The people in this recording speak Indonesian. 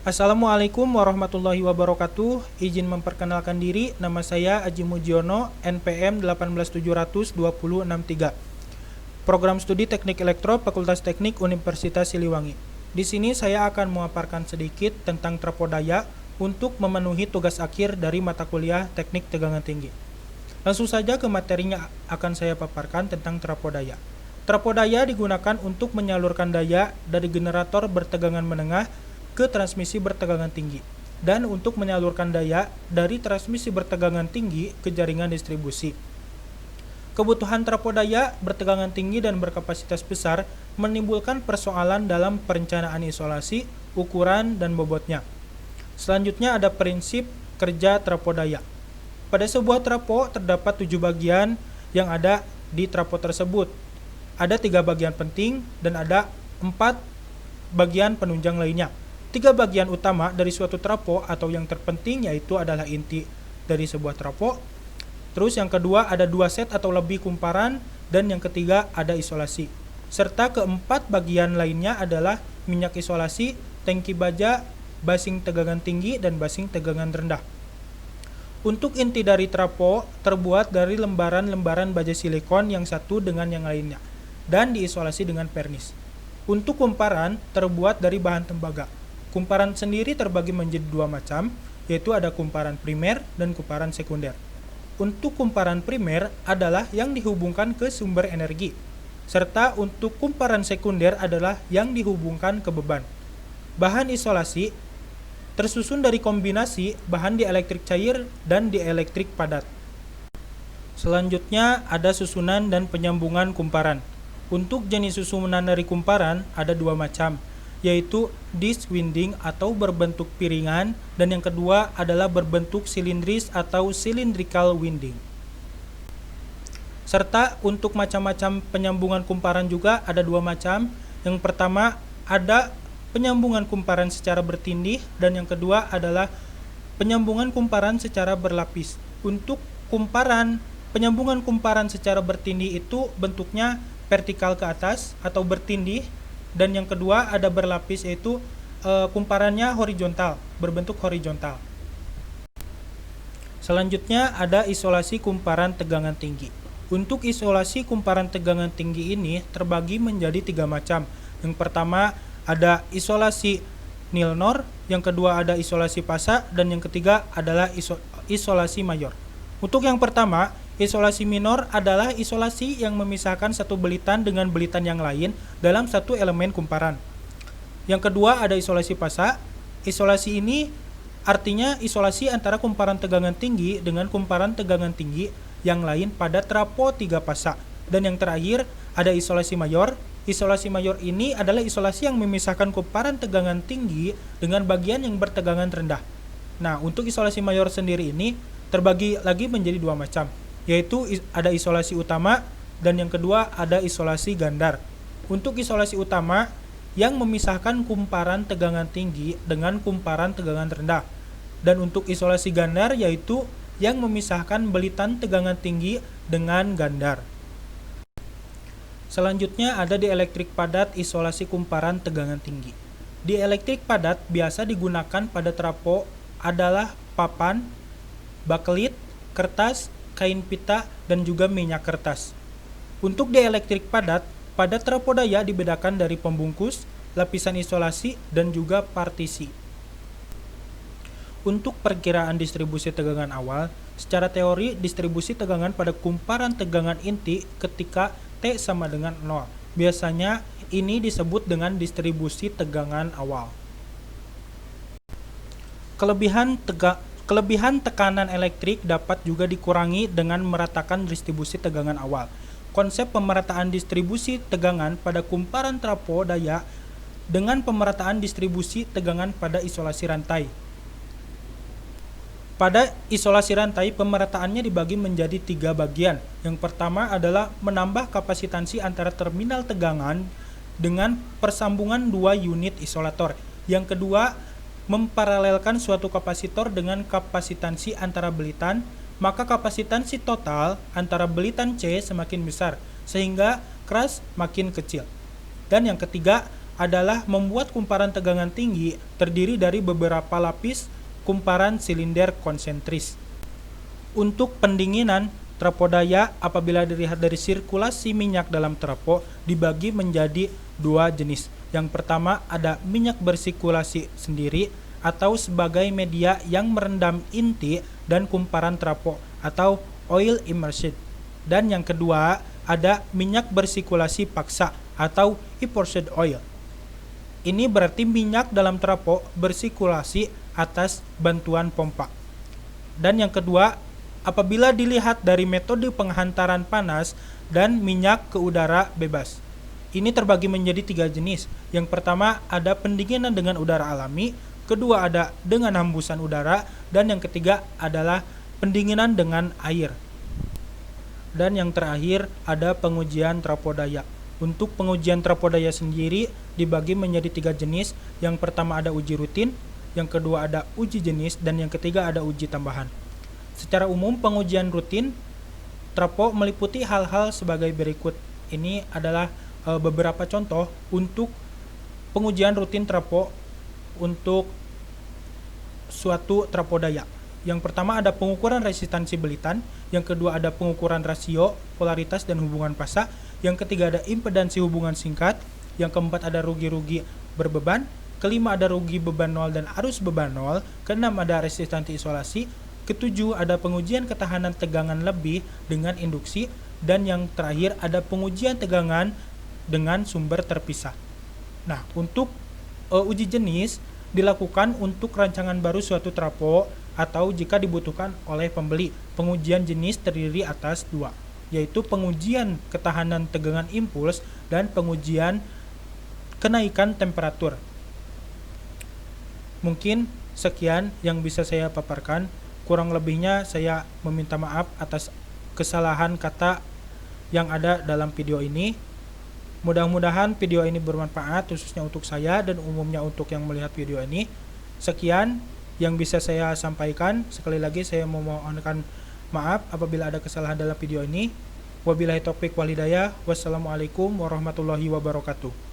Assalamualaikum warahmatullahi wabarakatuh. Izin memperkenalkan diri, nama saya Aji Mujiono, NPM 187002063. Program Studi Teknik Elektro Fakultas Teknik Universitas Siliwangi. Di sini saya akan memaparkan sedikit tentang trapodaya untuk memenuhi tugas akhir dari mata kuliah Teknik Tegangan Tinggi. Langsung saja ke materinya akan saya paparkan tentang trapodaya. Trapodaya digunakan untuk menyalurkan daya dari generator bertegangan menengah ke transmisi bertegangan tinggi dan untuk menyalurkan daya dari transmisi bertegangan tinggi ke jaringan distribusi. Kebutuhan trapodaya bertegangan tinggi dan berkapasitas besar menimbulkan persoalan dalam perencanaan isolasi, ukuran, dan bobotnya. Selanjutnya ada prinsip kerja trapodaya. Pada sebuah trapo terdapat 7 bagian yang ada di trapo tersebut. Ada 3 bagian penting dan ada 4 bagian penunjang lainnya. 3 bagian utama dari suatu trapo atau yang terpenting yaitu adalah inti dari sebuah trapo. Terus yang kedua ada 2 set atau lebih kumparan dan yang ketiga ada isolasi. Serta keempat bagian lainnya adalah minyak isolasi, tangki baja, basing tegangan tinggi dan basing tegangan rendah. Untuk inti dari trapo terbuat dari lembaran-lembaran baja silikon yang satu dengan yang lainnya dan diisolasi dengan vernis. Untuk kumparan terbuat dari bahan tembaga. Kumparan sendiri terbagi menjadi 2 macam, yaitu ada kumparan primer dan kumparan sekunder. Untuk kumparan primer adalah yang dihubungkan ke sumber energi, serta untuk kumparan sekunder adalah yang dihubungkan ke beban. Bahan isolasi tersusun dari kombinasi bahan dieelektrik cair dan dieelektrik padat. Selanjutnya ada susunan dan penyambungan kumparan. Untuk jenis susunan dari kumparan ada 2 macam, yaitu disk winding atau berbentuk piringan dan yang kedua adalah berbentuk silindris atau cylindrical winding. Serta untuk macam-macam penyambungan kumparan juga ada 2 macam. Yang pertama ada penyambungan kumparan secara bertindih dan yang kedua adalah penyambungan kumparan secara berlapis. Untuk penyambungan kumparan secara bertindih itu bentuknya vertikal ke atas atau bertindih. Dan yang kedua ada berlapis yaitu kumparannya horizontal, berbentuk horizontal. Selanjutnya ada isolasi kumparan tegangan tinggi. Untuk isolasi kumparan tegangan tinggi ini terbagi menjadi 3 macam. Yang pertama ada isolasi nil-nor, yang kedua ada isolasi pasa, dan yang ketiga adalah isolasi mayor. Untuk yang pertama, isolasi minor adalah isolasi yang memisahkan satu belitan dengan belitan yang lain dalam satu elemen kumparan. Yang kedua ada isolasi pasa. Isolasi ini artinya isolasi antara kumparan tegangan tinggi dengan kumparan tegangan tinggi yang lain pada trapo 3 pasa. Dan yang terakhir ada isolasi mayor. Isolasi mayor ini adalah isolasi yang memisahkan kumparan tegangan tinggi dengan bagian yang bertegangan rendah. Nah, untuk isolasi mayor sendiri ini terbagi lagi menjadi 2 macam, yaitu ada isolasi utama dan yang kedua ada isolasi gandar. Untuk isolasi utama yang memisahkan kumparan tegangan tinggi dengan kumparan tegangan rendah. Dan untuk isolasi gandar yaitu yang memisahkan belitan tegangan tinggi dengan gandar. Selanjutnya ada dieelektrik padat isolasi kumparan tegangan tinggi. Dieelektrik padat biasa digunakan pada trapo adalah papan, bakelit, kertas, kain pita, dan juga minyak kertas. Untuk dieelektrik padat, pada trapodaya dibedakan dari pembungkus, lapisan isolasi, dan juga partisi. Untuk perkiraan distribusi tegangan awal, secara teori distribusi tegangan pada kumparan tegangan inti ketika T sama dengan 0. Biasanya ini disebut dengan distribusi tegangan awal. Kelebihan tekanan elektrik dapat juga dikurangi dengan meratakan distribusi tegangan awal. Konsep pemerataan distribusi tegangan pada kumparan trapo daya dengan pemerataan distribusi tegangan pada isolasi rantai. Pada isolasi rantai, pemerataannya dibagi menjadi 3 bagian. Yang pertama adalah menambah kapasitansi antara terminal tegangan dengan persambungan 2 unit isolator. Yang kedua, memparalelkan suatu kapasitor dengan kapasitansi antara belitan, maka kapasitansi total antara belitan C semakin besar, sehingga keras makin kecil. Dan yang ketiga, adalah membuat kumparan tegangan tinggi terdiri dari beberapa lapis kumparan silinder konsentris. Untuk pendinginan, trapodaya apabila dilihat dari sirkulasi minyak dalam trapo dibagi menjadi dua jenis. Yang pertama ada minyak bersirkulasi sendiri atau sebagai media yang merendam inti dan kumparan trapo atau oil immersed. Dan yang kedua ada minyak bersirkulasi paksa atau immersed oil. Ini berarti minyak dalam trapo bersirkulasi atas bantuan pompa. Dan yang kedua, apabila dilihat dari metode penghantaran panas dan minyak ke udara bebas. Ini terbagi menjadi tiga jenis. Yang pertama ada pendinginan dengan udara alami, kedua ada dengan hembusan udara, dan yang ketiga adalah pendinginan dengan air. Dan yang terakhir ada pengujian trapodaya. Untuk pengujian trapodaya sendiri dibagi menjadi tiga jenis. Yang pertama ada uji rutin, yang kedua ada uji jenis, dan yang ketiga ada uji tambahan. Secara umum pengujian rutin trapo meliputi hal-hal sebagai berikut. Ini adalah beberapa contoh untuk pengujian rutin trapo untuk suatu trapodaya. Yang pertama ada pengukuran resistansi belitan, yang kedua ada pengukuran rasio, polaritas, dan hubungan fasa, yang ketiga ada impedansi hubungan singkat, yang keempat ada rugi-rugi berbeban, kelima ada rugi beban nol dan arus beban nol, keenam ada resistansi isolasi, ketujuh ada pengujian ketahanan tegangan lebih dengan induksi, dan yang terakhir ada pengujian tegangan dengan sumber terpisah. Nah, untuk uji jenis dilakukan untuk rancangan baru suatu trapo atau jika dibutuhkan oleh pembeli. Pengujian jenis terdiri atas dua, yaitu pengujian ketahanan tegangan impuls dan pengujian kenaikan temperatur. Mungkin sekian yang bisa saya paparkan. Kurang lebihnya saya meminta maaf atas kesalahan kata yang ada dalam video ini. Mudah-mudahan video ini bermanfaat khususnya untuk saya dan umumnya untuk yang melihat video ini. Sekian yang bisa saya sampaikan. Sekali lagi saya memohonkan maaf apabila ada kesalahan dalam video ini. Wabillahi taufiq wal hidayah. Wassalamualaikum warahmatullahi wabarakatuh.